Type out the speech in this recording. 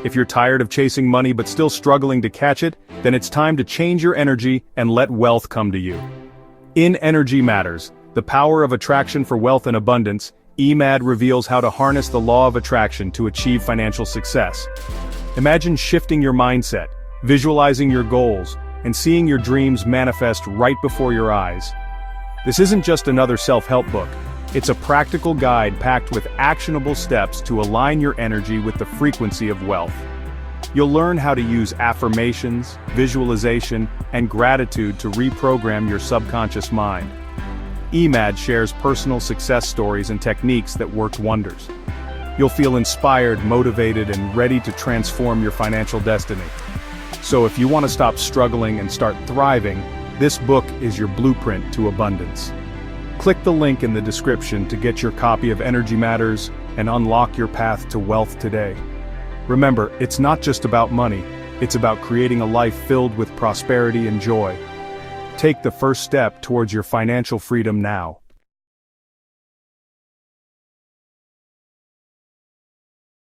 If you're tired of chasing money but still struggling to catch it, then it's time to change your energy and let wealth come to you. In Energy Matters, The Power of Attraction for Wealth and Abundance, EMAD reveals how to harness the law of attraction to achieve financial success. Imagine shifting your mindset, visualizing your goals, and seeing your dreams manifest right before your eyes. This isn't just another self-help book. It's a practical guide packed with actionable steps to align your energy with the frequency of wealth. You'll learn how to use affirmations, visualization, and gratitude to reprogram your subconscious mind. EMAD shares personal success stories and techniques that worked wonders. You'll feel inspired, motivated, and ready to transform your financial destiny. So if you want to stop struggling and start thriving, this book is your blueprint to abundance. Click the link in the description to get your copy of Energy Matters and unlock your path to wealth today. Remember, it's not just about money, it's about creating a life filled with prosperity and joy. Take the first step towards your financial freedom now.